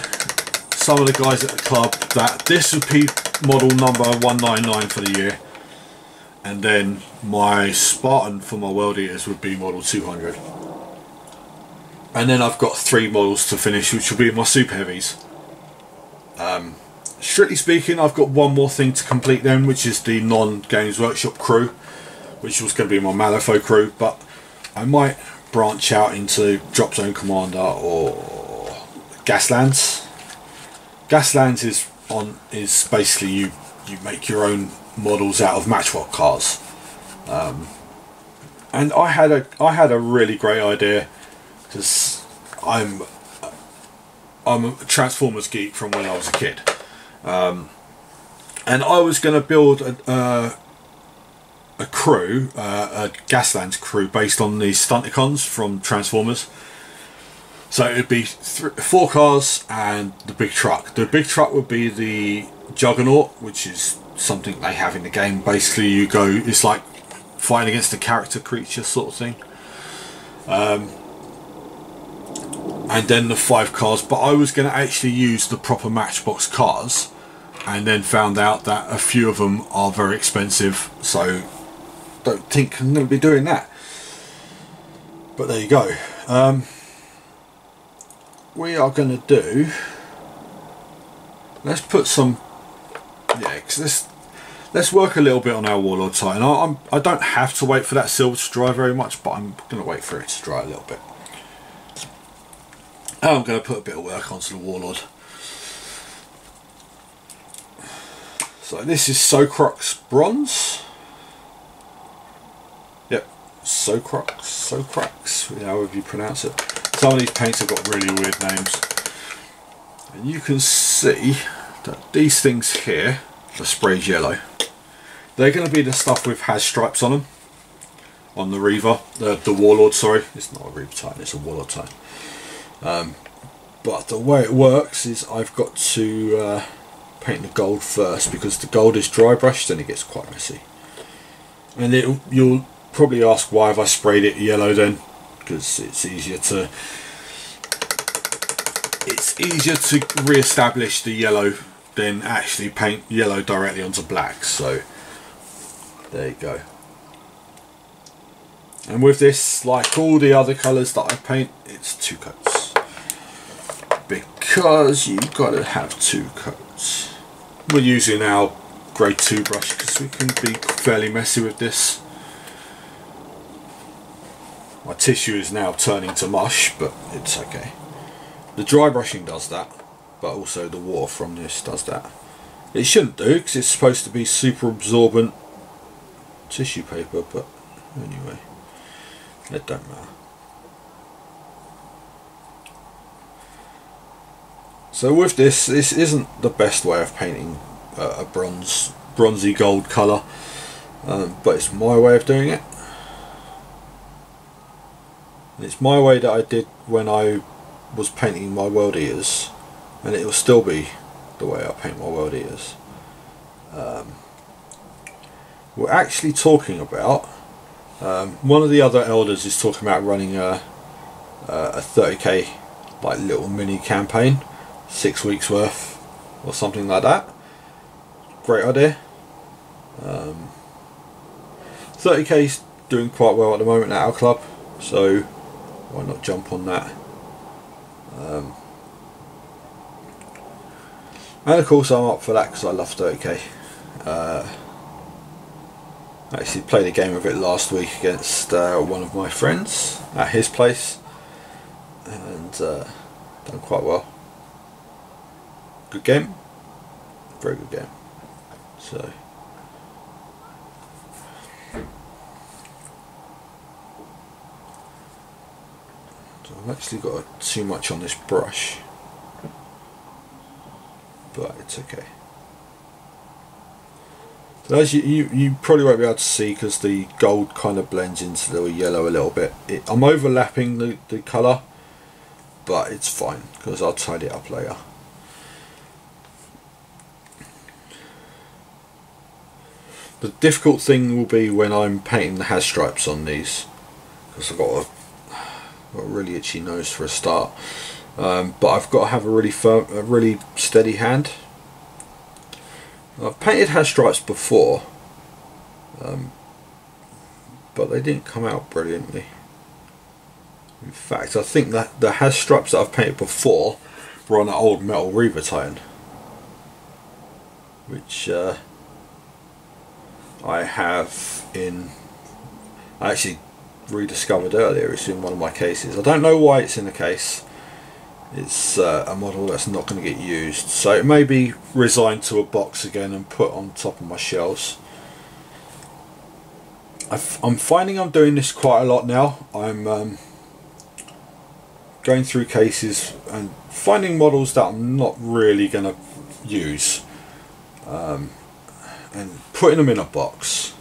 some of the guys at the club that this would be model number 199 for the year, and then my Spartan for my World Eaters would be model 200. And then I've got 3 models to finish, which will be my Super Heavies. Strictly speaking, I've got one more thing to complete then, which is the non-Games Workshop crew, which was going to be my Malifaux crew, but I might branch out into Drop Zone Commander or Gaslands. Gaslands is basically you make your own models out of Matchbox cars, and I had a really great idea, because I'm a Transformers geek from when I was a kid, and I was going to build a crew, a Gaslands crew based on the Stunticons from Transformers. So it would be 4 cars and the big truck. The big truck would be the Juggernaut, which is something they have in the game. Basically you go, it's like fighting against a character creature sort of thing, and then the 5 cars. But I was going to actually use the proper Matchbox cars, and then found out that a few of them are very expensive, so don't think I'm going to be doing that. But there you go. We are going to do, let's put some, yeah, cause let's work a little bit on our Warlord Titan. I don't have to wait for that silver to dry very much, but I'm going to wait for it to dry a little bit. And I'm going to put a bit of work onto the Warlord. So this is Socrox Bronze. Yep, Socrox, however you pronounce it. Some of these paints have got really weird names. And you can see that these things here, the sprayed yellow, they're going to be the stuff with has stripes on them, on the Reaver, the Warlord, sorry. It's not a Reaver Titan, it's a Warlord Titan. But the way it works is I've got to paint the gold first, because the gold is dry brushed and it gets quite messy. And you'll probably ask, why have I sprayed it yellow then? Because it's easier to re-establish the yellow than actually paint yellow directly onto black. So there you go. And with this, like all the other colours that I paint, it's 2 coats, because you've got to have 2 coats. We're using our grade 2 brush because we can be fairly messy with this. My tissue is now turning to mush, but it's okay. The dry brushing does that, but also the water from this does that. It shouldn't do, because it's supposed to be super absorbent tissue paper, but anyway, it don't matter. So with this isn't the best way of painting a bronzy gold colour, but it's my way of doing it. And it's my way that I did when I was painting my world eaters, and it will still be the way I paint my world eaters. We're actually talking about, one of the other elders is talking about running a 30k like little mini campaign, 6 weeks worth or something like that. Great idea. 30k's doing quite well at the moment at our club, so why not jump on that? And of course I'm up for that because I love 30k. I actually played a game of it last week against one of my friends at his place, and done quite well. Good game, very good game. So I've actually got too much on this brush, but it's okay. So as you probably won't be able to see because the gold kind of blends into the yellow a little bit. I'm overlapping the colour, but it's fine because I'll tidy it up later. The difficult thing will be when I'm painting the has stripes on these, because I've got a really itchy nose for a start, but I've got to have a really steady hand. I've painted has stripes before, but they didn't come out brilliantly. In fact, I think that the has stripes that I've painted before were on an old metal Reaver Titan, which I have I actually rediscovered earlier. It's in one of my cases. I don't know why it's in the case. It's a model that's not going to get used, so it may be resigned to a box again and put on top of my shelves. I'm finding I'm doing this quite a lot now. I'm going through cases and finding models that I'm not really going to use, and putting them in a box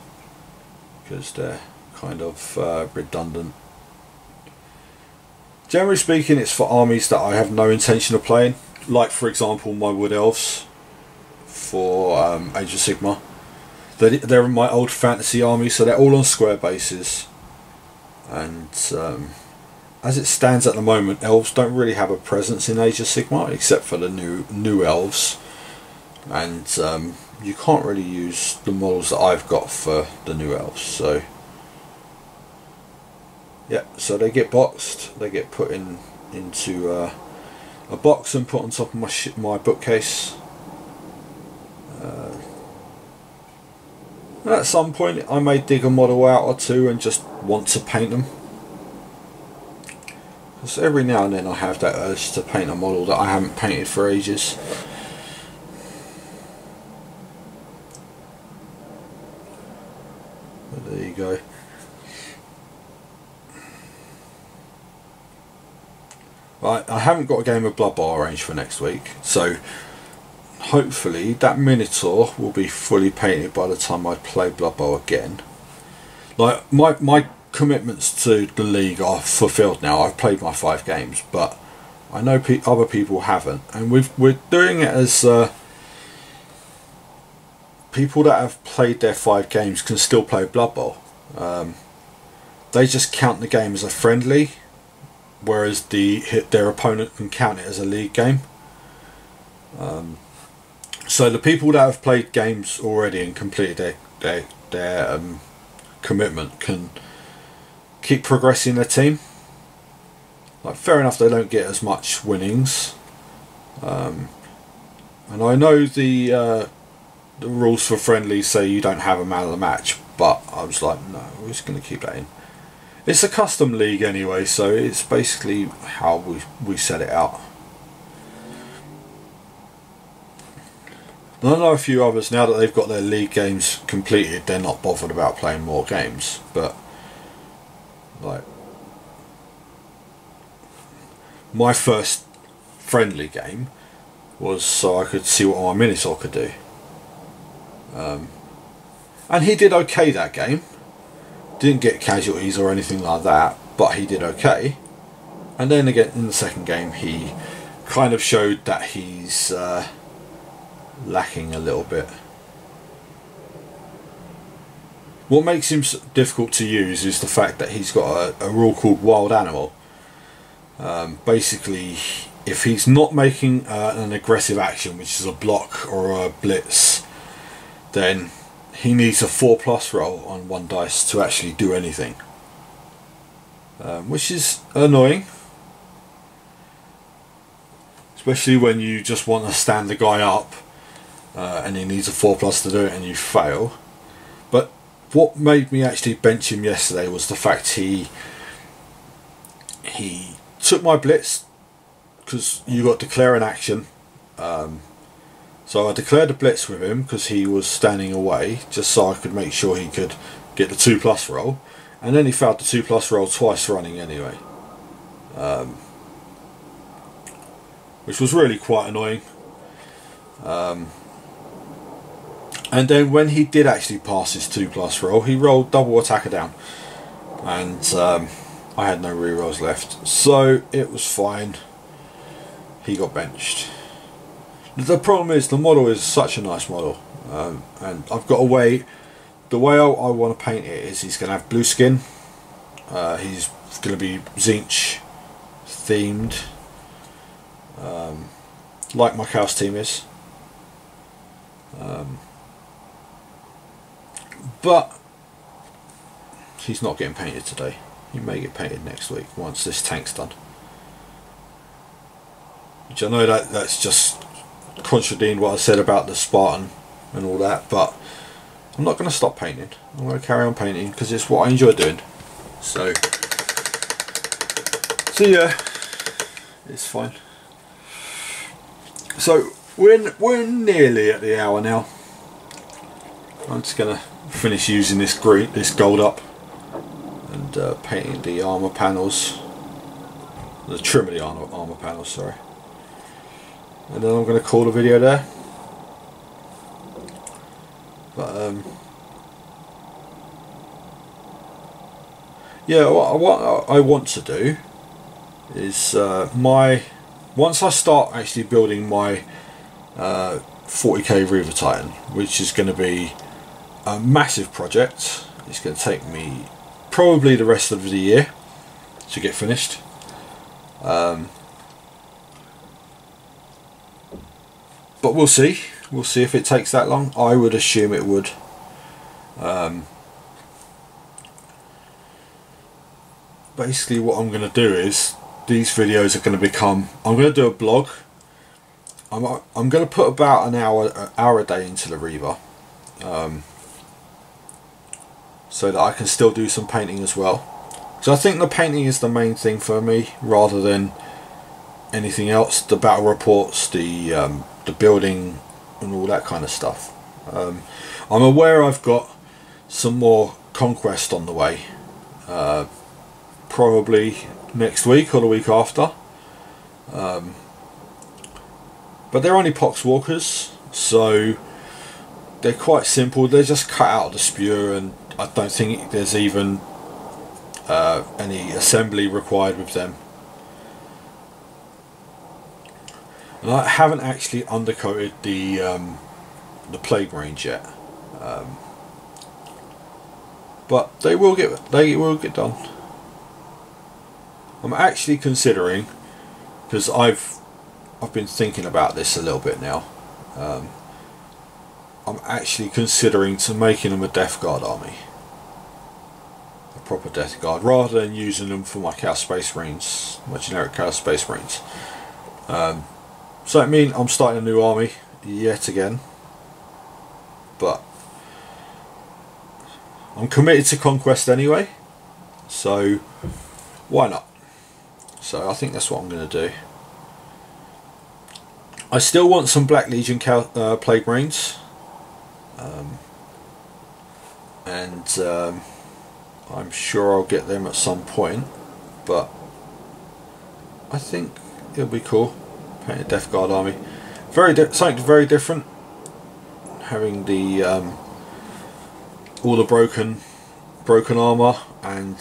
because they're kind of redundant. Generally speaking, it's for armies that I have no intention of playing, like for example my Wood Elves for Age of Sigmar. They're my old fantasy army, so they're all on square bases, and as it stands at the moment, elves don't really have a presence in Age of Sigmar except for the new elves, and you can't really use the models that I've got for the new elves. So yeah, so they get boxed, they get put into a box and put on top of my bookcase. At some point I may dig a model out or two and just want to paint them, because every now and then I have that urge to paint a model that I haven't painted for ages. But there you go. Right, I haven't got a game of Blood Bowl arranged for next week, so hopefully that Minotaur will be fully painted by the time I play Blood Bowl again. Like my commitments to the league are fulfilled now. I've played my 5 games, but I know other people haven't, and we're doing it as people that have played their 5 games can still play Blood Bowl. They just count the game as a friendly, whereas their opponent can count it as a league game. So the people that have played games already and completed their commitment can keep progressing their team. Like, fair enough, they don't get as much winnings, and I know the rules for friendlies say you don't have a man of the match, but I was like, no, we're just going to keep that in. It's a custom league anyway, so it's basically how we set it out. And I know a few others, now that they've got their league games completed, they're not bothered about playing more games, but like, my first friendly game was so I could see what my Minotaur could do. And he did okay that game. Didn't get casualties or anything like that, but he did okay. And then again in the second game he kind of showed that he's lacking a little bit. What makes him difficult to use is the fact that he's got a rule called Wild Animal. Basically, if he's not making an aggressive action, which is a block or a blitz, then he needs a 4+ roll on 1 dice to actually do anything, which is annoying, especially when you just want to stand the guy up and he needs a 4+ to do it and you fail. But what made me actually bench him yesterday was the fact he took my blitz, because you got declare an action. So I declared a blitz with him because he was standing away, just so I could make sure he could get the 2+ roll, and then he failed the 2+ roll twice running anyway, which was really quite annoying. And then when he did actually pass his 2+ roll, he rolled double attacker down, and I had no rerolls left, so it was fine. He got benched. The problem is the model is such a nice model, and I've got a way. The way I want to paint it is he's going to have blue skin. He's going to be Zinch themed, like my Chaos team is. But he's not getting painted today. He may get painted next week once this tank's done. Which I know that's just contradicting what I said about the Spartan and all that, but I'm not going to stop painting. I'm going to carry on painting because it's what I enjoy doing. So yeah, it's fine. So we're nearly at the hour now. I'm just going to finish using this gold up and painting the armor panels, the trim of the armor panels, sorry. And then I'm going to call the video there. But yeah, what I want to do is once I start actually building my 40k Reaver Titan, which is going to be a massive project. It's going to take me probably the rest of the year to get finished. But we'll see. We'll see if it takes that long. I would assume it would. Basically what I'm going to do is, these videos are going to become, I'm going to do a blog. I'm going to put about an hour a day into the Reaver, so that I can still do some painting as well. So I think the painting is the main thing for me, rather than anything else. The battle reports, the building and all that kind of stuff. I'm aware I've got some more conquest on the way, probably next week or the week after, but they're only poxwalkers, so they're quite simple. They're just cut out of the spewer, and I don't think there's even any assembly required with them. And I haven't actually undercoated the plague range yet. But they will get done. I'm actually considering, because I've been thinking about this a little bit now. I'm actually considering to making them a Death Guard army, a proper Death Guard, rather than using them for my Chaos Space Marines, my generic Chaos Space Marines. So I mean, I'm starting a new army yet again, but I'm committed to conquest anyway, so why not? So I think that's what I'm going to do. I still want some Black Legion Plague Marines, and I'm sure I'll get them at some point, but I think it'll be cool painting a Death Guard army. Something very different, having the all the broken armor and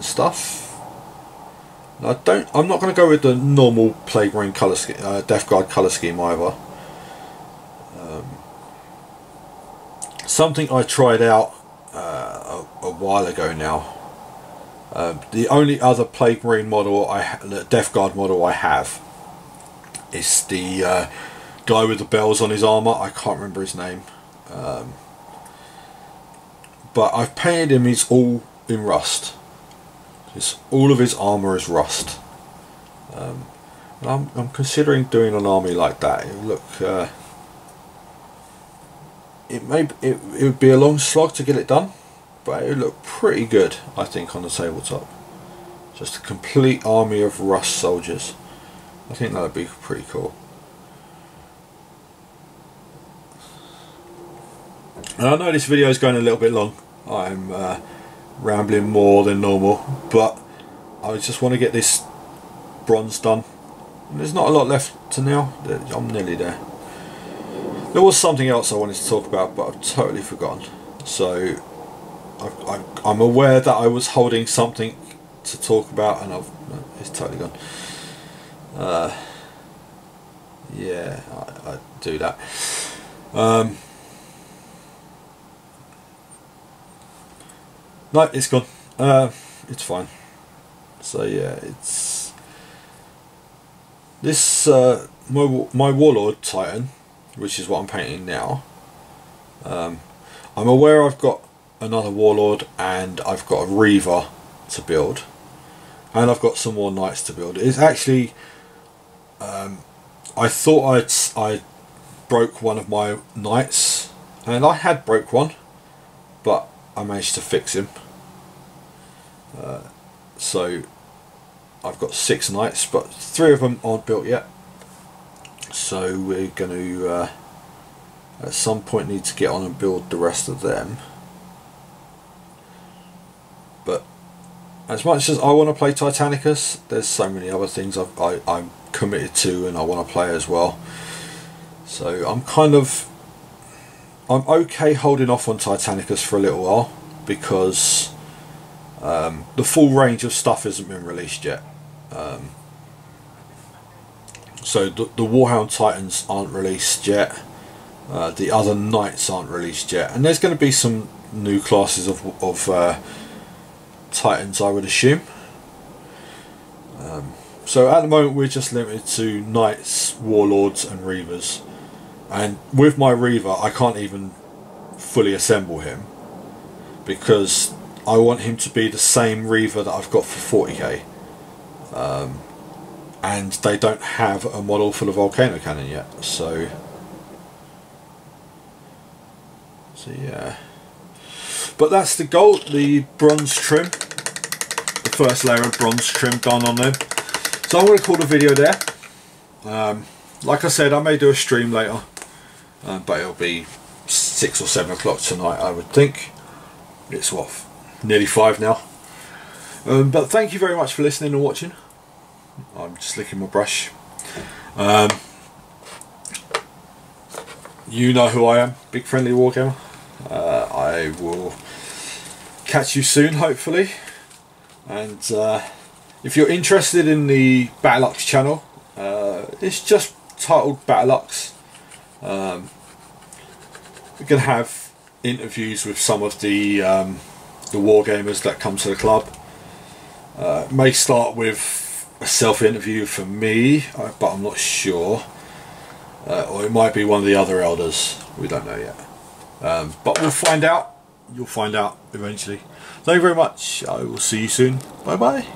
stuff. I'm not going to go with the normal Plague Marine colour scheme, Death Guard colour scheme either. Something I tried out a while ago now. The only other Plague Marine model the Death Guard model I have, is the guy with the bells on his armour. I can't remember his name. But I've painted him, he's all in rust. All of his armour is rust. And I'm considering doing an army like that. It would look, it would be a long slog to get it done, but it would look pretty good, I think, on the tabletop. Just a complete army of rust soldiers. I think that would be pretty cool. And I know this video is going a little bit long. I'm rambling more than normal, but I just want to get this bronze done. And there's not a lot left to now. I'm nearly there. There was something else I wanted to talk about, but I've totally forgotten. So I'm aware that I was holding something to talk about, and it's totally gone. Yeah, I do that. No, it's gone. It's fine. So yeah, it's this my Warlord Titan, which is what I'm painting now. I'm aware I've got another Warlord and I've got a Reaver to build, and I've got some more Knights to build. It's actually I thought I broke one of my Knights, and I had broke one, but I managed to fix him. So I've got 6 Knights, but 3 of them aren't built yet. So we're going to at some point need to get on and build the rest of them. But as much as I want to play Titanicus, there's so many other things I'm committed to and I want to play as well. So I'm okay holding off on Titanicus for a little while, because the full range of stuff hasn't been released yet. So the Warhound Titans aren't released yet. The other Knights aren't released yet, and there's going to be some new classes of Titans, I would assume. So at the moment we're just limited to Knights, Warlords and Reavers, and with my Reaver I can't even fully assemble him, because I want him to be the same Reaver that I've got for 40k, and they don't have a model for the Volcano Cannon yet, so yeah. But that's the gold, the bronze trim, the first layer of bronze trim done on them. So I'm going to call the video there. Like I said, I may do a stream later, but it'll be 6 or 7 o'clock tonight, I would think. It's what, nearly 5 now. But thank you very much for listening and watching. I'm just licking my brush. You know who I am, BigFriendlyWarGamer. I will catch you soon, hopefully. And if you're interested in the BattleUX channel, it's just titled BattleUX. We're going to have interviews with some of the wargamers that come to the club. May start with a self-interview for me, but I'm not sure. Or it might be one of the other elders. We don't know yet. But we'll find out. You'll find out eventually. Thank you very much. I will see you soon. Bye bye.